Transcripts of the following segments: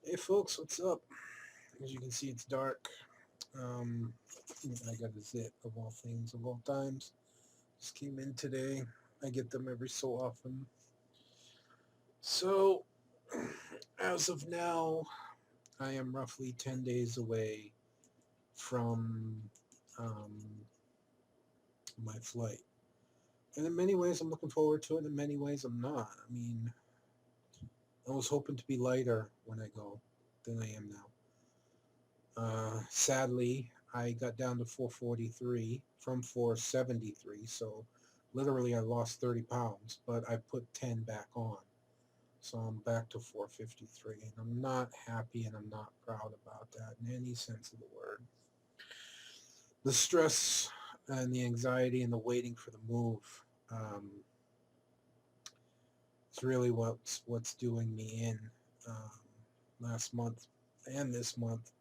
Hey folks, what's up? As you can see, it's dark. Um, I got a zit of all things, of all times. Just came in today. I get them every so often. So, as of now, I am roughly 10 days away from um, my flight. And in many ways, I'm looking forward to it. In many ways, I'm not. I mean, I was hoping to be lighter when I go than I am now. Sadly, I got down to 443 from 473, so literally I lost 30 pounds, but I put 10 back on. So I'm back to 453, and I'm not happy and I'm not proud about that in any sense of the word. The stress and the anxiety and the waiting for the move um, is really what's doing me in um, last month and this month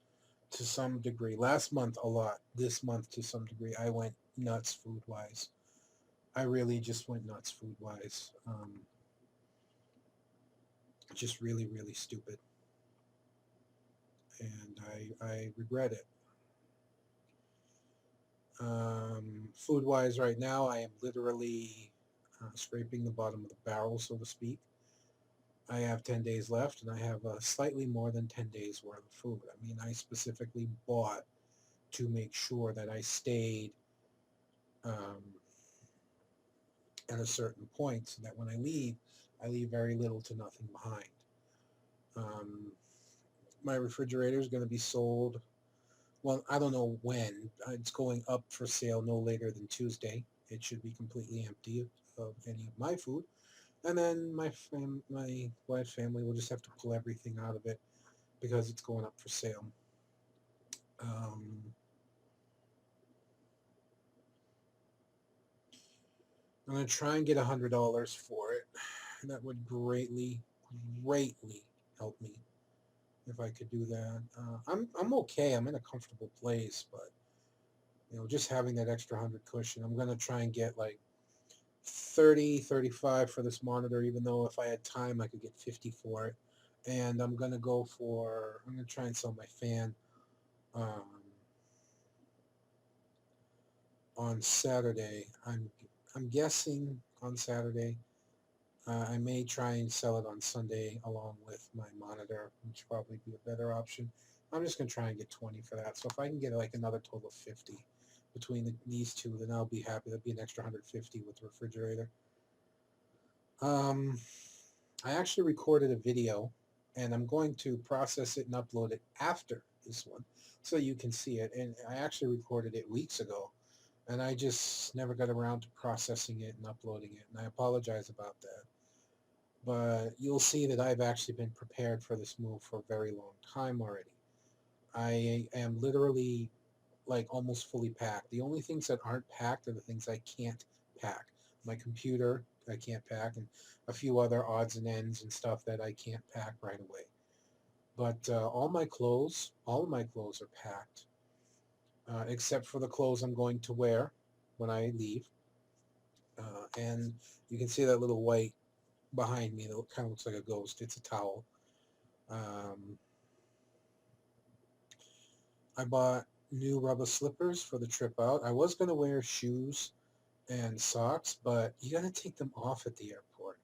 to some degree. Last month a lot. This month to some degree. I went nuts food wise. I really just went nuts food wise. Just really really stupid, and I regret it. Food wise, right now I am literally scraping the bottom of the barrel, so to speak. I have 10 days left, and I have slightly more than 10 days worth of food. I mean, I specifically bought to make sure that I stayed um, at a certain point so that when I leave very little to nothing behind. Um, my refrigerator is going to be sold. Well, I don't know when. It's going up for sale no later than Tuesday. It should be completely empty of any of my food. And then my wife's family will just have to pull everything out of it because it's going up for sale. Um, I'm going to try and get $100 for it. And that would greatly help me if I could do that. I'm okay. I'm in a comfortable place, but just having that extra 100 cushion, I'm gonna try and get like 30, 35 for this monitor. Even though if I had time, I could get 50 for it. And I'm gonna try and sell my fan um, on Saturday. I'm guessing on Saturday. I may try and sell it on Sunday along with my monitor, which would probably be a better option. I'm just going to try and get 20 for that. So if I can get like another total of 50 between these two, then I'll be happy. That'd be an extra 150 with the refrigerator. Um, I actually recorded a video, and I'm going to process it and upload it after this one so you can see it. And I actually recorded it weeks ago, and I just never got around to processing it and uploading it. And I apologize about that, but you'll see that I've actually been prepared for this move for a very long time already. I am literally like almost fully packed. The only things that aren't packed are the things I can't pack. My computer, I can't pack, and a few other odds and ends and stuff that I can't pack right away. But all of my clothes are packed, except for the clothes I'm going to wear when I leave. And you can see that little white behind me that kind of looks like a ghost. It's a towel. Um, I bought new rubber slippers for the trip out. I was going to wear shoes and socks, but you got to take them off at the airport.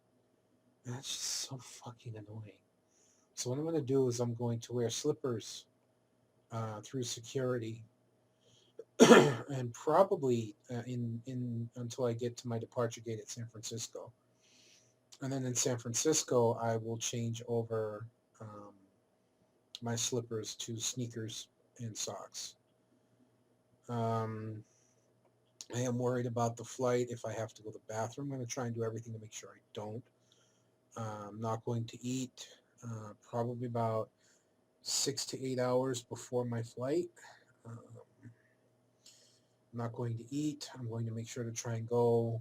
And that's just so fucking annoying. So what I'm going to do is I'm going to wear slippers through security and probably in until I get to my departure gate at San Francisco. And then in San Francisco, I will change over um, my slippers to sneakers and socks. Um, I am worried about the flight. If I have to go to the bathroom, I'm going to try and do everything to make sure I don't. I'm not going to eat probably about 6 to 8 hours before my flight. I'm not going to eat. I'm going to make sure to try and go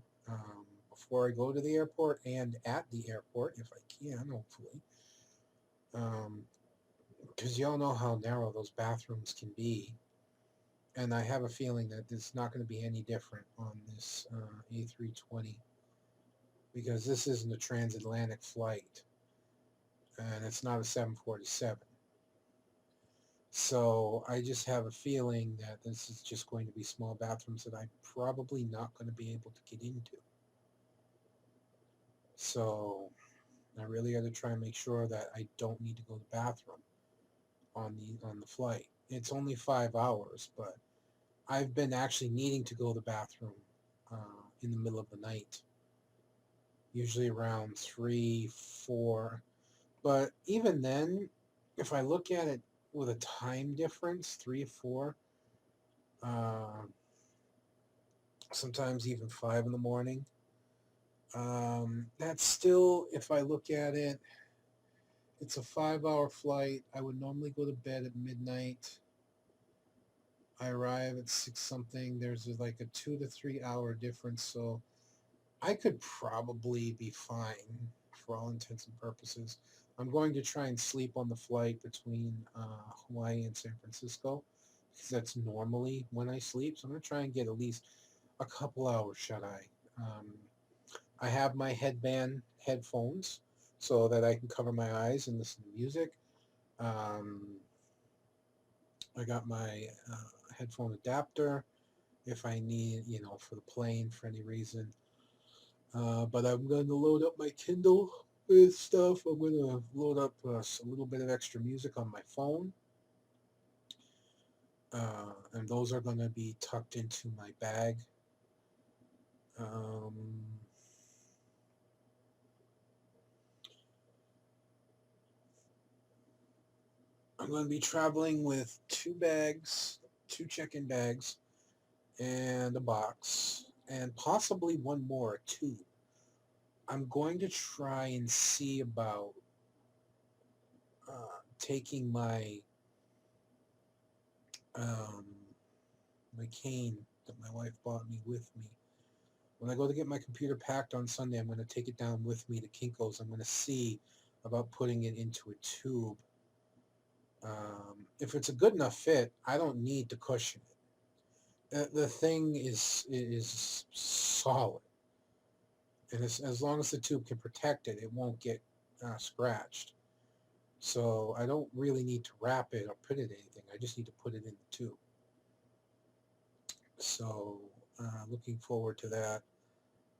before I go to the airport and at the airport if I can, hopefully. Because y'all know how narrow those bathrooms can be. And I have a feeling that it's not going to be any different on this A320 because this isn't a transatlantic flight and it's not a 747. So I just have a feeling that this is just going to be small bathrooms that I'm probably not going to be able to get into. So I really got to try and make sure that I don't need to go to the bathroom on the flight. It's only 5 hours, but I've been actually needing to go to the bathroom in the middle of the night, usually around 3, 4. But even then, if I look at it with a time difference, 3 or 4, uh, sometimes even 5 in the morning, that's still, if I look at it, it's a 5-hour flight. I would normally go to bed at midnight. I arrive at 6 something. There's like a 2 to 3 hour difference, so I could probably be fine for all intents and purposes. I'm going to try and sleep on the flight between Hawaii and San Francisco because that's normally when I sleep. So I'm going to try and get at least a couple hours shut-eye. I have my headband headphones so that I can cover my eyes and listen to music. I got my headphone adapter if I need, for the plane for any reason. But I'm going to load up my Kindle with stuff. I'm going to load up a little bit of extra music on my phone. And those are going to be tucked into my bag. I'm going to be traveling with 2 bags, 2 check-in bags, and a box, and possibly one more, 2. I'm going to try and see about taking um, my cane that my wife bought me with me. When I go to get my computer packed on Sunday, I'm going to take it down with me to Kinko's. I'm going to see about putting it into a tube. If it's a good enough fit, I don't need to cushion it. The thing is solid, and as long as the tube can protect it, it won't get scratched. So I don't really need to wrap it or put it in anything. I just need to put it in the tube. So looking forward to that.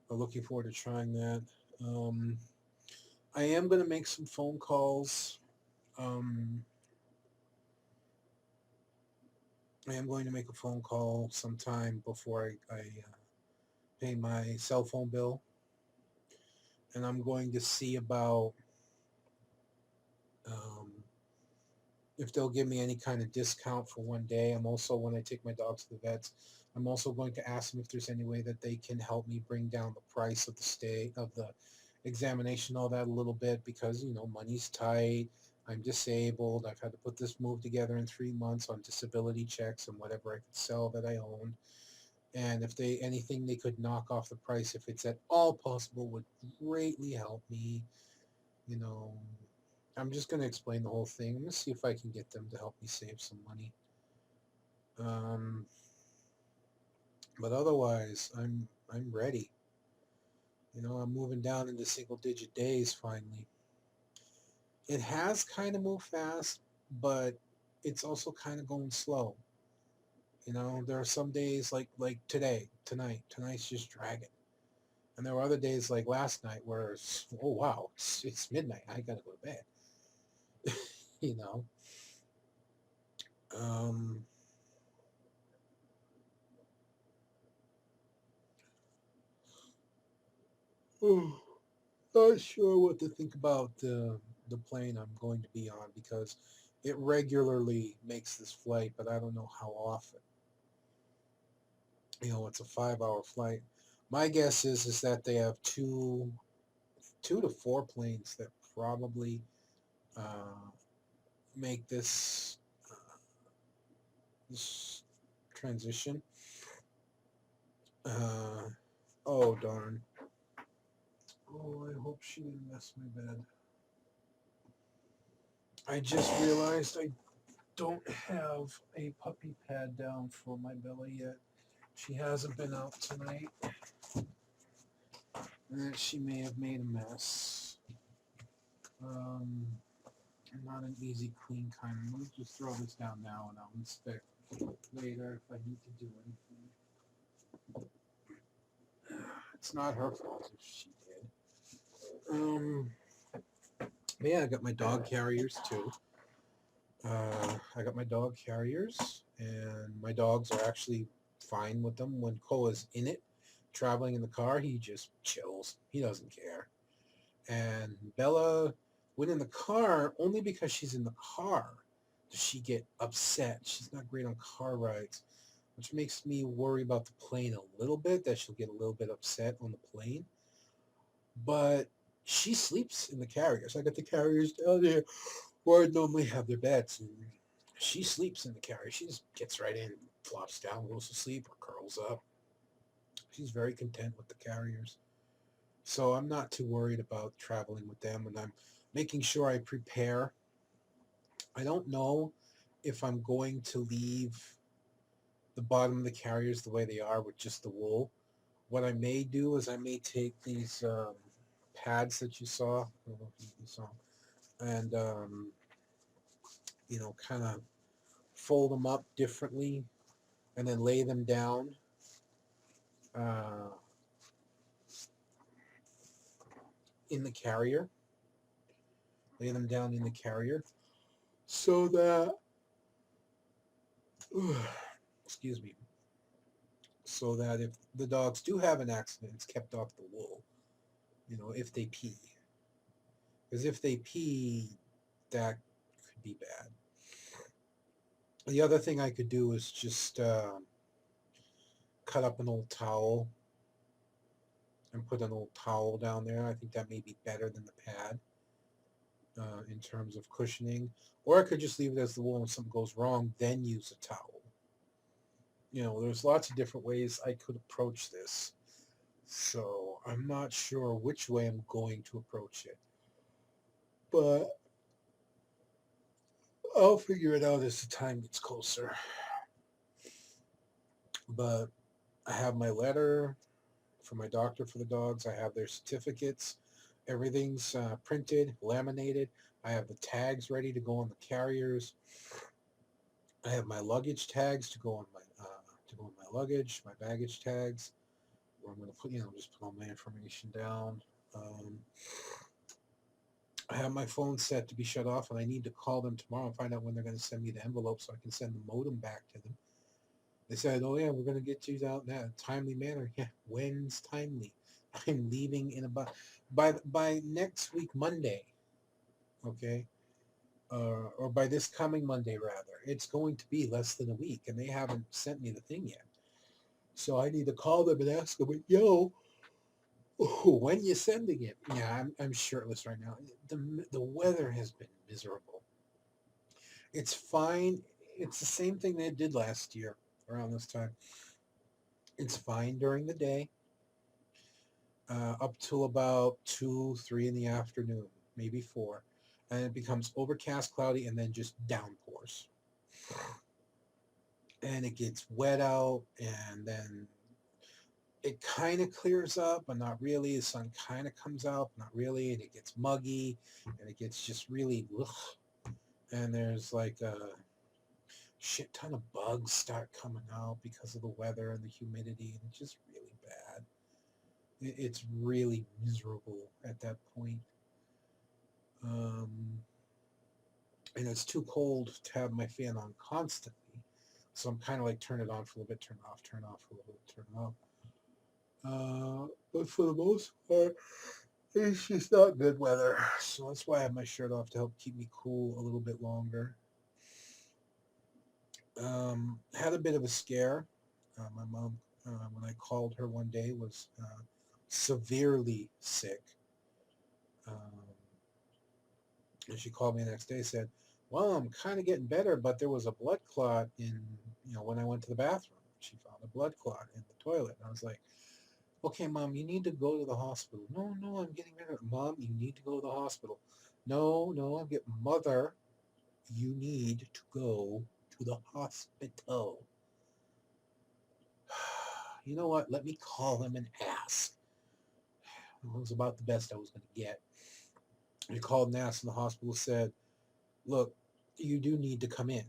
Looking forward to trying that. I am going to make some phone calls. I am going to make a phone call sometime before I pay my cell phone bill. And I'm going to see about um, if they'll give me any kind of discount for one day. I'm also, when I take my dog to the vets, I'm also going to ask them if there's any way that they can help me bring down the price of the stay, of the examination, all that a little bit, because, money's tight. I'm disabled. I've had to put this move together in 3 months on disability checks and whatever I could sell that I owned. And if anything they could knock off the price, if it's at all possible, would greatly help me. You know, I'm just going to explain the whole thing. I'm going to see if I can get them to help me save some money. But otherwise, I'm ready. I'm moving down into single-digit days finally. It has kind of moved fast, but it's also kind of going slow. There are some days like tonight's just dragging. And there were other days like last night where oh wow, it's midnight. I gotta go to bed. you know. Um, Not sure what to think about the plane I'm going to be on because it regularly makes this flight, but I don't know how often. It's a 5-hour flight. My guess is that they have two to four planes that probably uh, make this transition. Uh, oh darn! Oh, I hope she didn't mess my bed. I just realized I don't have a puppy pad down for my belly yet. She hasn't been out tonight, and she may have made a mess. Um, I'm not an easy clean kind. Let me just throw this down now and I'll inspect later if I need to do anything. It's not her fault if she did. Yeah, I got my dog carriers too. I got my dog carriers, and my dogs are actually fine with them. When Koa's in it, traveling in the car, he just chills. He doesn't care. And Bella went in the car only because she's in the car. Does she get upset? She's not great on car rides, which makes me worry about the plane a little bit, that she'll get a little bit upset on the plane. But she sleeps in the carriers. I got the carriers down there where I normally have their beds. And she sleeps in the carrier. She just gets right in, flops down, goes to sleep, or curls up. She's very content with the carriers. So I'm not too worried about traveling with them, and I'm making sure I prepare. I don't know if I'm going to leave the bottom of the carriers the way they are with just the wool. What I may do is I may take these pads that you saw, I don't know if you saw, and kind of fold them up differently, and then lay them down uh, in the carrier. Lay them down in the carrier so that, excuse me, so that if the dogs do have an accident, it's kept off the wool. If they pee, because if they pee, that could be bad. The other thing I could do is just cut up an old towel and put an old towel down there. I think that may be better than the pad in terms of cushioning. Or I could just leave it as the wool and something goes wrong, then use a towel. There's lots of different ways I could approach this. So I'm not sure which way I'm going to approach it. But I'll figure it out as the time gets closer. But I have my letter from my doctor for the dogs. I have their certificates. Everything's printed, laminated. I have the tags ready to go on the carriers. I have my luggage tags to go on my luggage, my baggage tags. Where I'm going to put, just put all my information down. Um, I have my phone set to be shut off, and I need to call them tomorrow and find out when they're going to send me the envelope so I can send the modem back to them. They said, "Oh yeah, we're going to get you out in a timely manner." Yeah, when's timely? I'm leaving in about by next week Monday, okay, or by this coming Monday rather. It's going to be less than a week, and they haven't sent me the thing yet. So I need to call them and ask them, "Yo, when you sending it?" Yeah, I'm shirtless right now. The weather has been miserable. It's fine. It's the same thing they did last year around this time. It's fine during the day, up till about 2, 3 in the afternoon, maybe 4. And it becomes overcast, cloudy, and then just downpours. And it gets wet out, and then it kind of clears up, but not really. The sun kind of comes out, but not really. And it gets muggy, and it gets just really, ugh. And there's like a shit ton of bugs start coming out because of the weather and the humidity, and it's just really bad. It's really miserable at that point. Um, and it's too cold to have my fan on constantly. So I'm kind of like turn it on for a little bit, turn it off, turn it off for a little bit, turn it off. But for the most part, it's just not good weather. So that's why I have my shirt off to help keep me cool a little bit longer. Had a bit of a scare. My mom, when I called her one day, was severely sick. Um, and she called me the next day and said, "Well, I'm kind of getting better, but there was a blood clot when I went to the bathroom. She found a blood clot in the toilet." And I was like, "Okay, Mom, you need to go to the hospital." "No, no, I'm getting better." "Mom, you need to go to the hospital." "No, no, I'm getting Mother, you need to go to the hospital." You know what? Let me call them and ask. It was about the best I was going to get. I called and asked, and the hospital said, look, you do need to come in.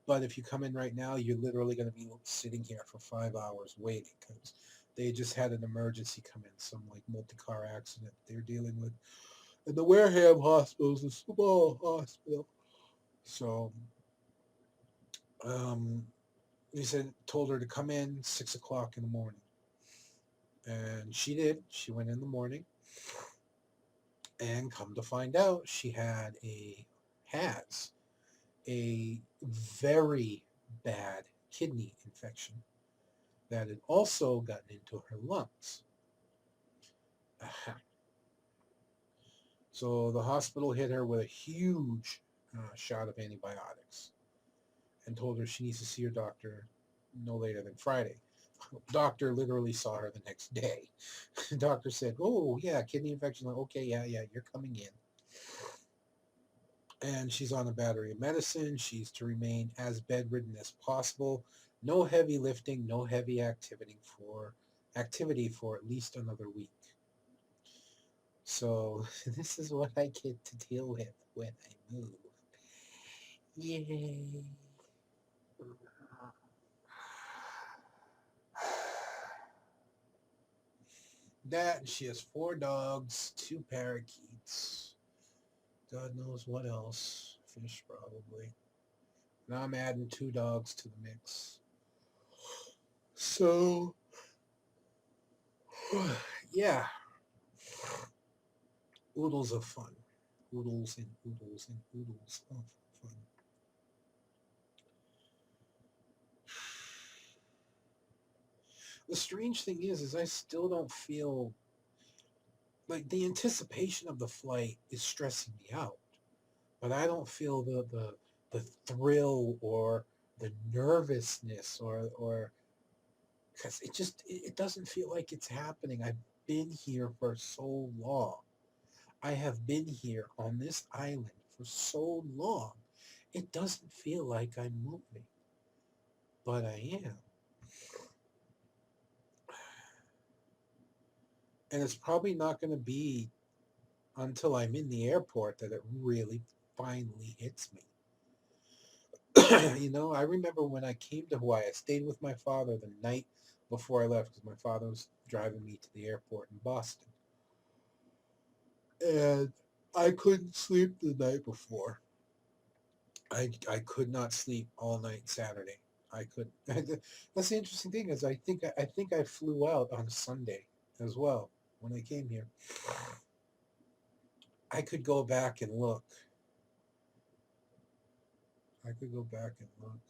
But if you come in right now, you're literally going to be sitting here for 5 hours waiting because they just had an emergency come in, some like multi-car accident they're dealing with. And the Wareham Hospital is a small hospital. So um, he said, told her to come in 6 o'clock in the morning. And she did. She went in the morning. And come to find out, she has a very bad kidney infection that had also gotten into her lungs. So the hospital hit her with a huge shot of antibiotics and told her she needs to see her doctor no later than Friday. Doctor literally saw her the next day. Doctor said, "Oh yeah, kidney infection." Like, okay, yeah, you're coming in. And she's on a battery of medicine. She's to remain as bedridden as possible. No heavy lifting, no heavy activity for at least another week. So this is what I get to deal with when I move. Yay. That, she has 4 dogs, 2 parakeets. God knows what else. Fish, probably. Now I'm adding 2 dogs to the mix. So, yeah. Oodles of fun. Oodles and oodles and oodles of fun. The strange thing is I still don't feel like the anticipation of the flight is stressing me out, but I don't feel the thrill or the nervousness or because it doesn't feel like it's happening. I've been here for so long. I have been here on this island for so long. It doesn't feel like I'm moving, but I am. And it's probably not going to be until I'm in the airport that it really finally hits me. I remember when I came to Hawaii, I stayed with my father the night before I left because my father was driving me to the airport in Boston. And I couldn't sleep the night before. I could not sleep all night Saturday. I couldn't. That's the interesting thing is I think I flew out on Sunday as well when I came here. I could go back and look. I could go back and look.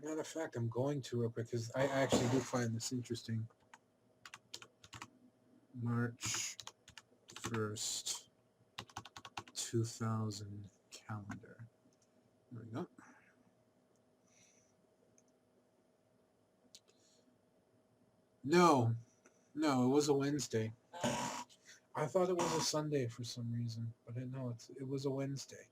Matter of fact, I'm going to real quick because I actually do find this interesting. March 1st, 2000 calendar. There we go. No, it was a Wednesday. I thought it was a Sunday for some reason, but no, it was a Wednesday.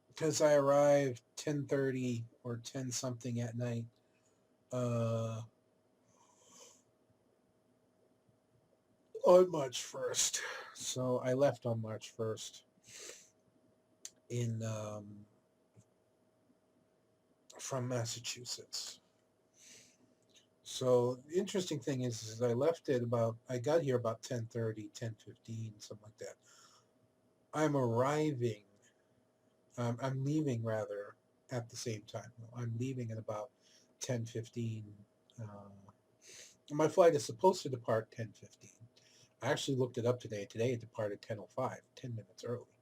Because I arrived 10:30 or 10 something at night. Uh, on March 1st. So I left on March 1st in from Massachusetts. So the interesting thing is I got here about 10:30, 10:15, something like that. I'm arriving, I'm leaving rather at the same time. I'm leaving at about 10:15. My flight is supposed to depart 10:15. I actually looked it up today. Today it departed 10:05, 10 minutes early.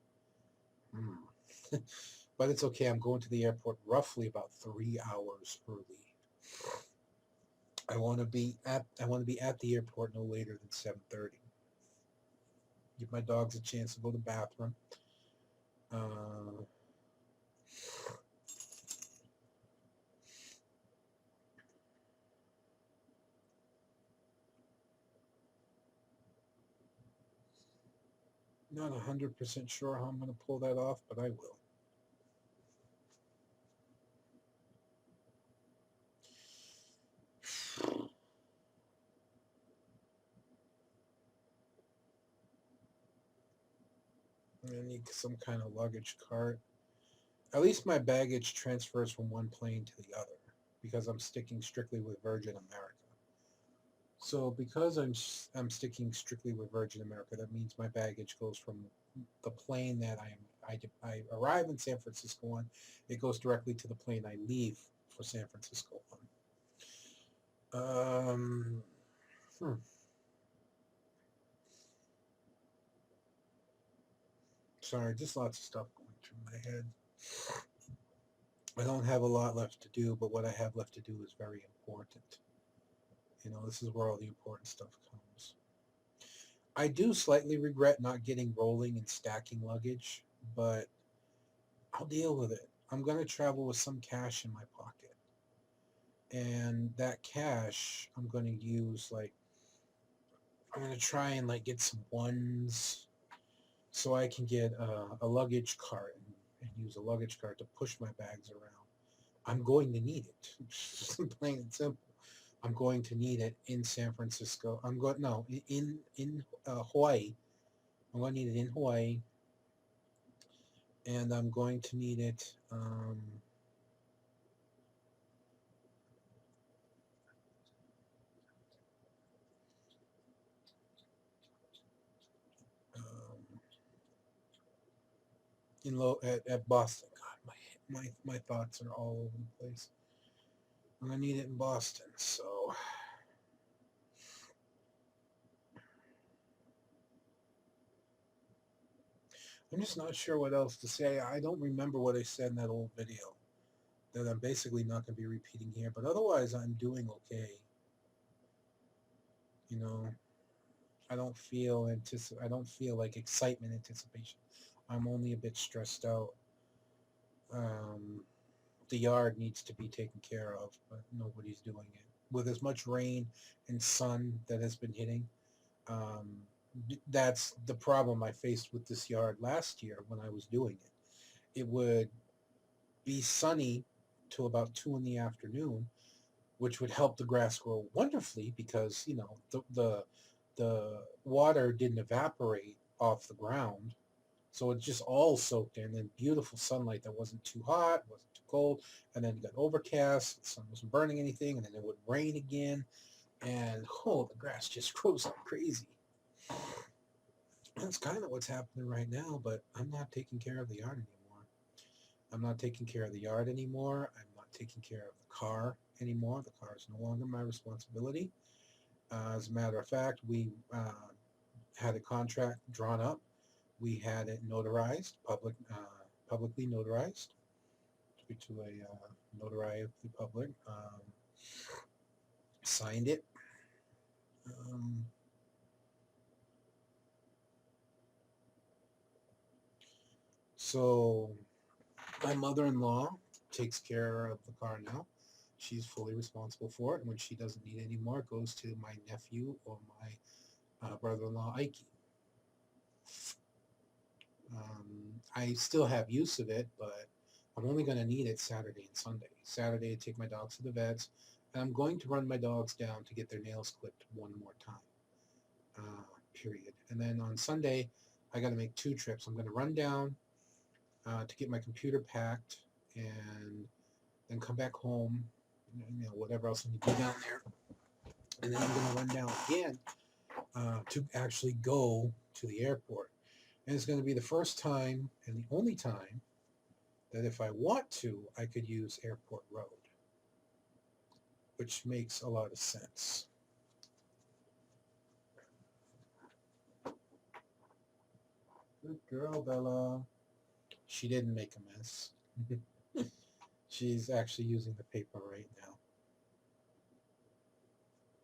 But it's okay. I'm going to the airport roughly about 3 hours early. I want to be at the airport no later than 7:30. Give my dogs a chance to go to the bathroom. Uh, Not 100% sure how I'm going to pull that off, but I will. I need some kind of luggage cart. At least my baggage transfers from one plane to the other because I'm sticking strictly with Virgin America. So because I'm sticking strictly with Virgin America, that means my baggage goes from the plane that I arrive in San Francisco on. It goes directly to the plane I leave for San Francisco on. Hmm. Sorry, just lots of stuff going through my head. I don't have a lot left to do, but what I have left to do is very important. This is where all the important stuff comes. I do slightly regret not getting rolling and stacking luggage, but I'll deal with it. I'm going to travel with some cash in my pocket. And that cash, I'm going to use I'm going to try and get some ones so I can get a luggage cart and use a luggage cart to push my bags around. I'm going to need it. Plain and simple. I'm going to need it in San Francisco. I'm going no in Hawaii. I'm going to need it in Hawaii, and I'm going to need it. Um, at Boston. God, my thoughts are all over the place. I'm gonna need it in Boston, so I'm just not sure what else to say. I don't remember what I said in that old video that I'm basically not going to be repeating here, but otherwise I'm doing okay. You know, I don't feel like excitement, anticipation. I'm only a bit stressed out. Um, the yard needs to be taken care of, but nobody's doing it. With as much rain and sun that has been hitting, um, that's the problem I faced with this yard last year when I was doing it. It would be sunny till about 2 in the afternoon, which would help the grass grow wonderfully because the water didn't evaporate off the ground, so it just all soaked in. And beautiful sunlight that wasn't too hot, wasn't too cold, and then it got overcast. The sun wasn't burning anything, and then it would rain again, and the grass just grows up crazy. That's kind of what's happening right now, but I'm not taking care of the yard anymore. I'm not taking care of the yard anymore. I'm not taking care of the car anymore. The car is no longer my responsibility. As a matter of fact, we had a contract drawn up. We had it notarized, publicly notarized, to a notary of the public. Signed it. Um, so my mother-in-law takes care of the car now. She's fully responsible for it. And when she doesn't need it anymore, it goes to my nephew or my brother-in-law, Ike. I still have use of it, but I'm only going to need it Saturday and Sunday. Saturday, I take my dogs to the vets, and I'm going to run my dogs down to get their nails clipped one more time, period. And then on Sunday, I got to make 2 trips. I'm going to run down to get my computer packed and then come back home, whatever else I need to do down there. And then I'm going to run down again to actually go to the airport. And it's going to be the first time and the only time that if I want to, I could use Airport Road, which makes a lot of sense. Good girl, Bella. She didn't make a mess. She's actually using the paper right now.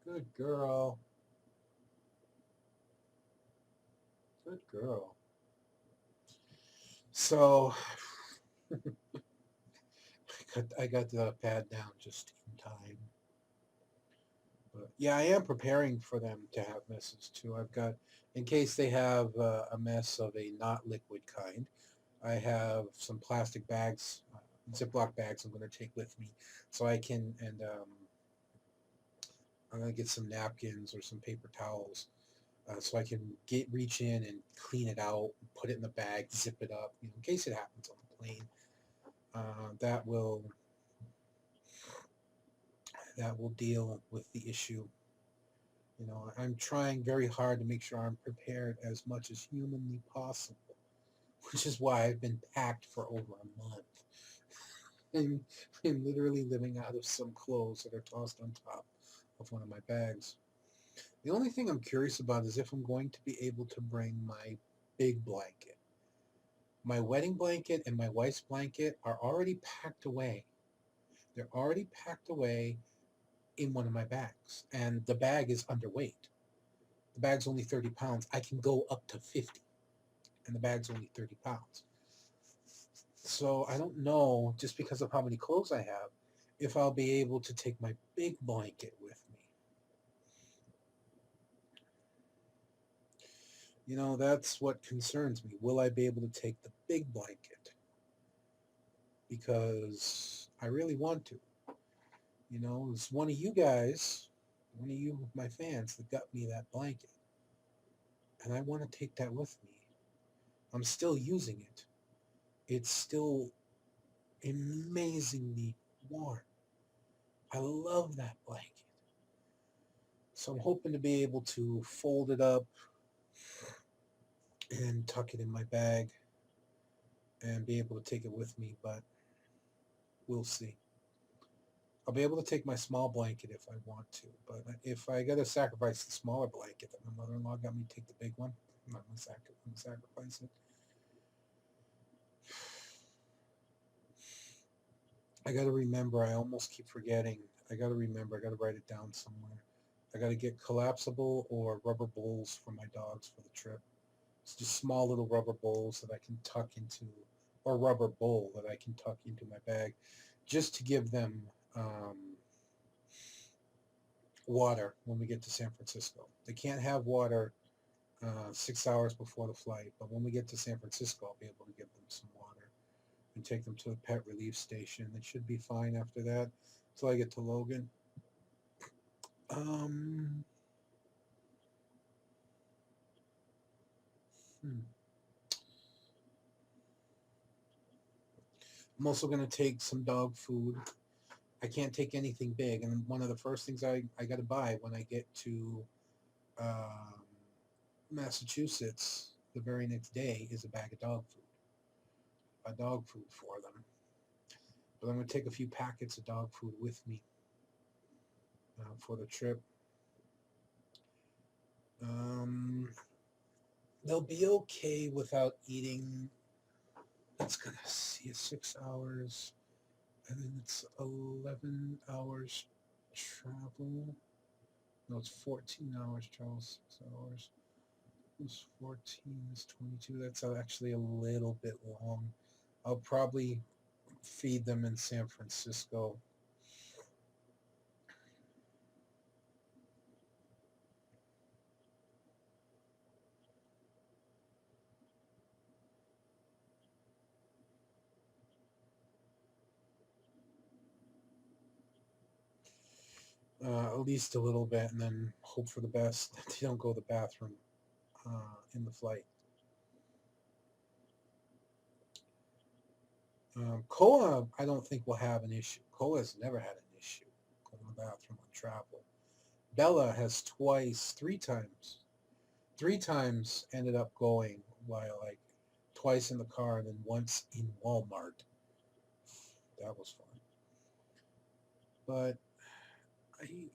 Good girl. Good girl. So I got the pad down just in time. But yeah, I am preparing for them to have messes too. I've got, in case they have a mess of a not liquid kind, I have some plastic bags, Ziploc bags I'm going to take with me so I can, and I'm going to get some napkins or some paper towels so I can reach in and clean it out, put it in the bag, zip it up, in case it happens on the plane. That will deal with the issue. I'm trying very hard to make sure I'm prepared as much as humanly possible, which is why I've been packed for over a month. I'm, I'm literally living out of some clothes that are tossed on top of one of my bags. The only thing I'm curious about is if I'm going to be able to bring my big blanket. My wedding blanket and my wife's blanket are already packed away. They're already packed away in one of my bags, and the bag is underweight. The bag's only 30 pounds. I can go up to 50, and the bag's only 30 pounds. So I don't know, just because of how many clothes I have, if I'll be able to take my big blanket with me. That's what concerns me. Will I be able to take the big blanket? Because I really want to. It's one of you guys, one of you, my fans, that got me that blanket. And I want to take that with me. I'm still using it. It's still amazingly warm. I love that blanket. So I'm hoping to be able to fold it up and tuck it in my bag and be able to take it with me, but we'll see. I'll be able to take my small blanket if I want to, but if I got to sacrifice the smaller blanket that my mother-in-law got me, take the big one, I'm not going to sacrifice it. I got to remember, I almost keep forgetting. I got to remember, I got to write it down somewhere. I got to get collapsible or rubber bowls for my dogs for the trip. It's just small little rubber bowls that I can tuck into, or rubber bowl that I can tuck into my bag, just to give them water when we get to San Francisco. They can't have water 6 hours before the flight, but when we get to San Francisco, I'll be able to give them some water and take them to the pet relief station. They should be fine after that until I get to Logan. Um, I'm also going to take some dog food. I can't take anything big, and one of the first things I got to buy when I get to um, Massachusetts the very next day is a bag of dog food for them. But I'm going to take a few packets of dog food with me for the trip. They'll be okay without eating. It's going to see, it's 6 hours, and then it's 11 hours travel. No, it's 14 hours travel, 6 hours. Plus 14 is 22. That's actually a little bit long. I'll probably feed them in San Francisco. At least a little bit, and then hope for the best that they don't go to the bathroom in the flight. Koa, I don't think will have an issue. Koa's never had an issue going to the bathroom on travel. Bella has three times ended up going while like twice in the car and then once in Walmart. That was fun. But I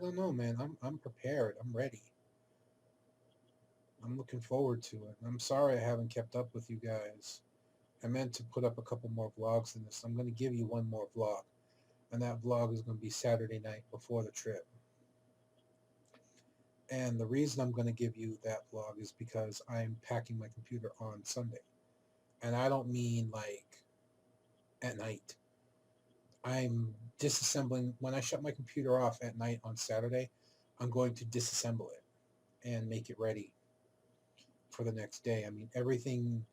don't know, man. I'm prepared. I'm ready. I'm looking forward to it. I'm sorry I haven't kept up with you guys. I meant to put up a couple more vlogs than this. I'm going to give you one more vlog, and that vlog is going to be Saturday night before the trip. And the reason I'm going to give you that vlog is because I'm packing my computer on Sunday. And I don't mean like at night. I'm disassembling. When I shut my computer off at night on Saturday, I'm going to disassemble it and make it ready for the next day. I mean, everything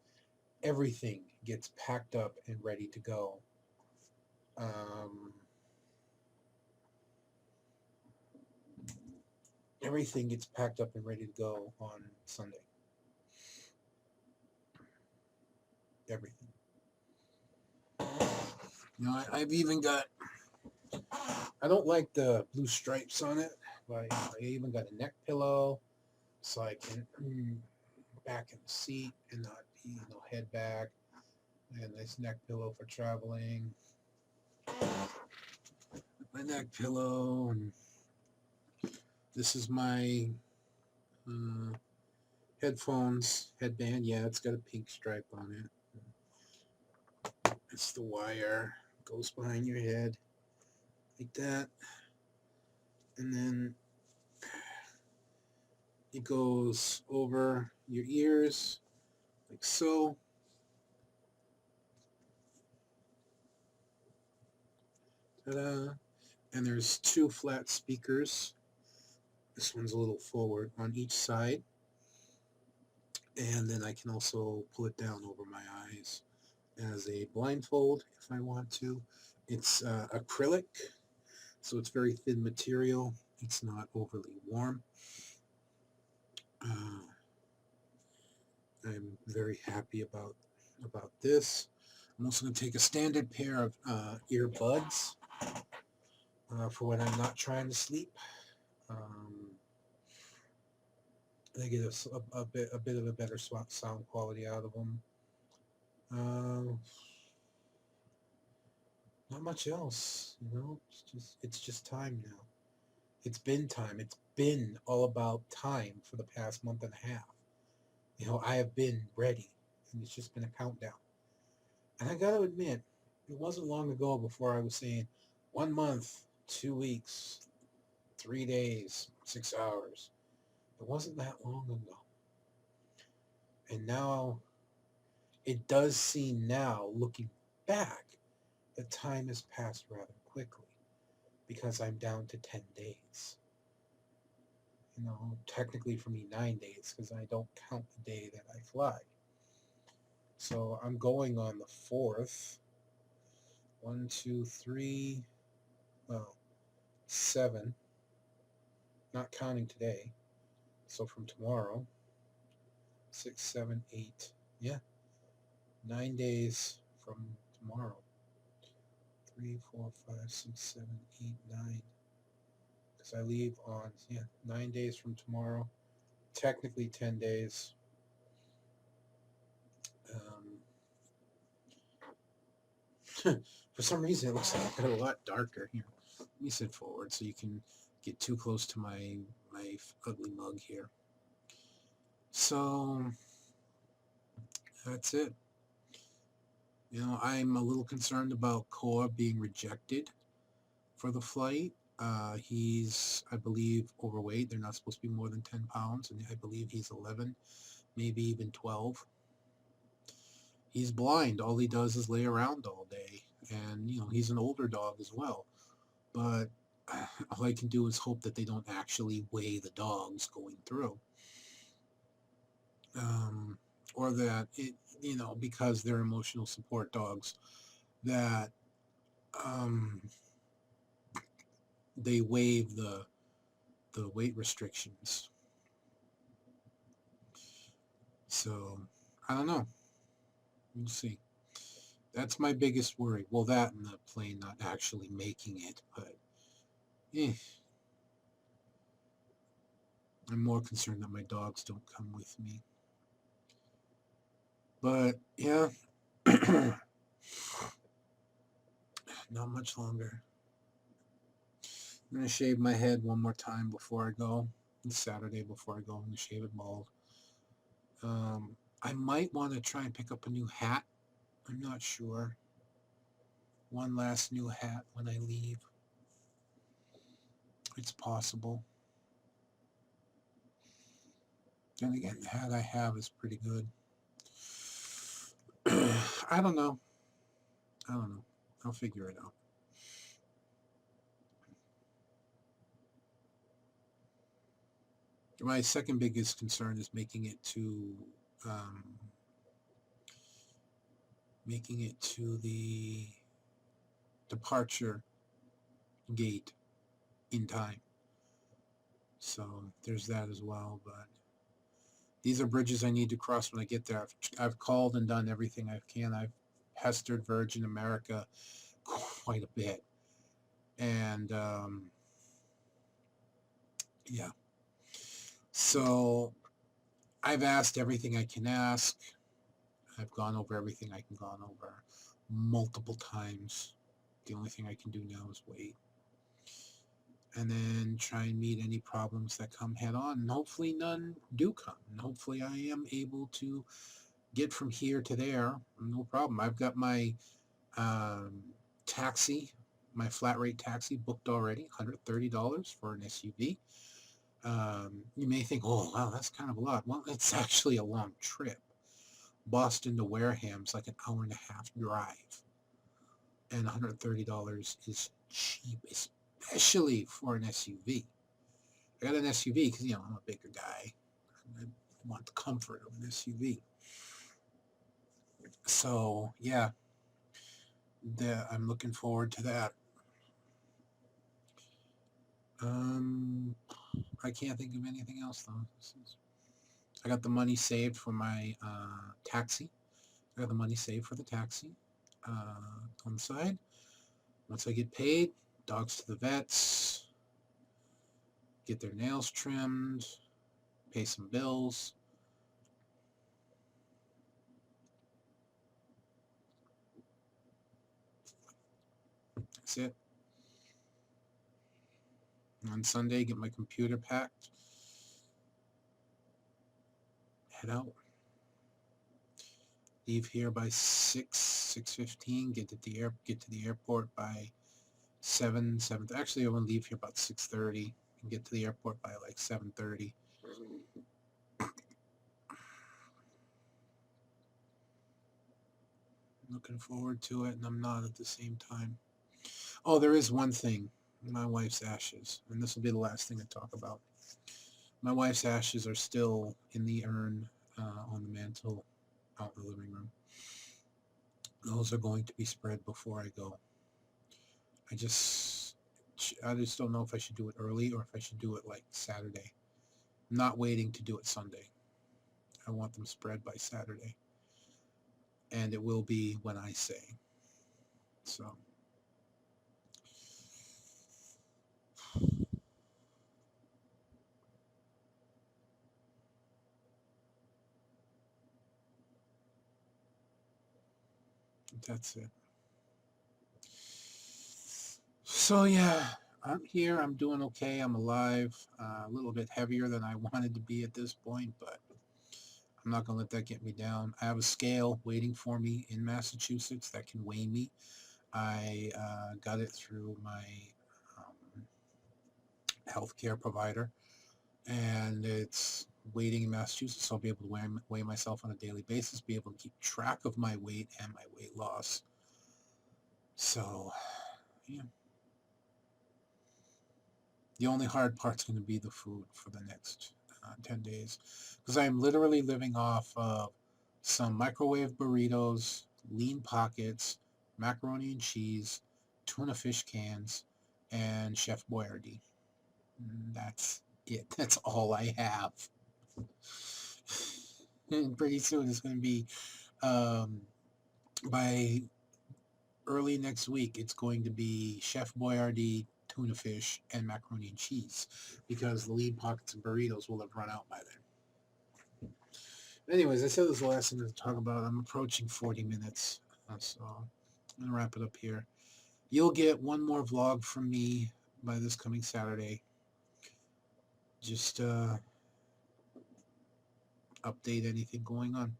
gets packed up and ready to go. Um, everything gets packed up and ready to go on Sunday. Everything. You know, I've even got, I don't like the blue stripes on it, but I even got a neck pillow so I can back in the seat and not be, head back. I got a nice neck pillow for traveling. My neck pillow, and this is my headphones, headband. Yeah, it's got a pink stripe on it. It's the wire. Goes behind your head like that. And then it goes over your ears like so. Ta-da. And there's two flat speakers. This one's a little forward on each side. And then I can also pull it down over my eyes as a blindfold if I want to. It's acrylic, so it's very thin material. It's not overly warm. I'm very happy about this. I'm also going to take a standard pair of earbuds for when I'm not trying to sleep. They get a bit of a better sound quality out of them. Not much else, It's just time now. It's been time. It's been all about time for the past month and a half. I have been ready, and it's just been a countdown. And I got to admit, it wasn't long ago before I was saying 1 month, 2 weeks, 3 days, 6 hours. It wasn't that long ago. And now, it does seem now, looking back, that time has passed rather quickly because I'm down to 10 days. Technically for me 9 days because I don't count the day that I fly. So I'm going on the 4th. 1, 2, 3, 7, not counting today. So from tomorrow, 6, 7, 8, yeah, 9 days from tomorrow. 3, 4, 5, 6, 7, 8, 9. Because I leave on, 9 days from tomorrow. Technically 10 days. For some reason, it looks like I got a lot darker here. Let me sit forward so you can get too close to my ugly mug here. So that's it. I'm a little concerned about Core being rejected for the flight. He's, I believe, overweight. They're not supposed to be more than 10 pounds, and I believe he's 11, maybe even 12. He's blind. All he does is lay around all day, and he's an older dog as well. But all I can do is hope that they don't actually weigh the dogs going through. Or that it, because they're emotional support dogs, that they waive the weight restrictions. So I don't know. We'll see. That's my biggest worry. Well, that and the plane not actually making it, but I'm more concerned that my dogs don't come with me. But yeah, not much longer. I'm going to shave my head one more time before I go. It's Saturday before I go. I'm going to shave it bald. I might want to try and pick up a new hat. I'm not sure. One last new hat when I leave. It's possible. Then again, the hat I have is pretty good. I don't know. I'll figure it out. My second biggest concern is making it to the departure gate in time. So there's that as well. But these are bridges I need to cross when I get there. I've called and done everything I can. I've pestered Virgin America quite a bit. And yeah. So I've asked everything I can ask. I've gone over everything I can gone over multiple times. The only thing I can do now is wait. And then try and meet any problems that come head on. And hopefully none do come. And hopefully I am able to get from here to there. No problem. I've got my taxi, my flat rate taxi booked already, $130 for an SUV. You may think, oh, wow, that's kind of a lot. Well, it's actually a long trip. Boston to Wareham's like an hour and a half drive. And $130 is cheap, especially for an SUV. I got an SUV because, I'm a bigger guy. I want the comfort of an SUV. So, yeah, I'm looking forward to that. I can't think of anything else, though. I got the money saved for my taxi. I got the money saved for the taxi on the side. Once I get paid, dogs to the vets, get their nails trimmed, pay some bills. That's it. On Sunday, get my computer packed, head out. Leave here by 6:15. Get to the airport by 7. Actually, I want to leave here about 6:30 and get to the airport by like 7:30. Looking forward to it, and I'm not at the same time. Oh, there is one thing. My wife's ashes, and this will be the last thing I talk about. My wife's ashes are still in the urn on the mantle out in the living room. Those are going to be spread before I go. I just don't know if I should do it early or if I should do it like Saturday. I'm not waiting to do it Sunday. I want them spread by Saturday. And it will be when I say. So that's it. So yeah, I'm here. I'm doing okay. I'm alive. A little bit heavier than I wanted to be at this point, but I'm not going to let that get me down. I have a scale waiting for me in Massachusetts that can weigh me. I got it through my healthcare provider, and it's waiting in Massachusetts. So I'll be able to weigh myself on a daily basis, be able to keep track of my weight and my weight loss. So, yeah. The only hard part's going to be the food for the next 10 days, because I am literally living off of some microwave burritos, lean pockets, macaroni and cheese, tuna fish cans, and Chef Boyardee. That's it. That's all I have. And pretty soon it's going to be, by early next week, it's going to be Chef Boyardee, tuna fish, and macaroni and cheese, because the lean pockets and burritos will have run out by then. Anyways, I said this is the last thing to talk about. I'm approaching 40 minutes, so I'm going to wrap it up here. You'll get one more vlog from me by this coming Saturday. Just update anything going on.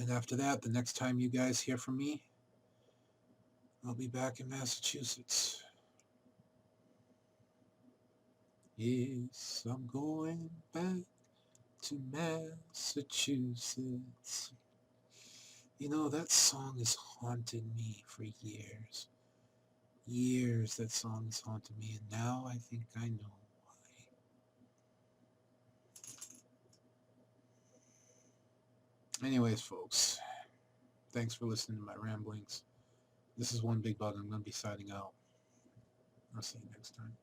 And after that, the next time you guys hear from me, I'll be back in Massachusetts. Yes, I'm going back to Massachusetts. That song has haunted me for years. Years that song has haunted me, and now I think I know why. Anyways, folks, thanks for listening to my ramblings. This is One Big Bug. I'm going to be signing out. I'll see you next time.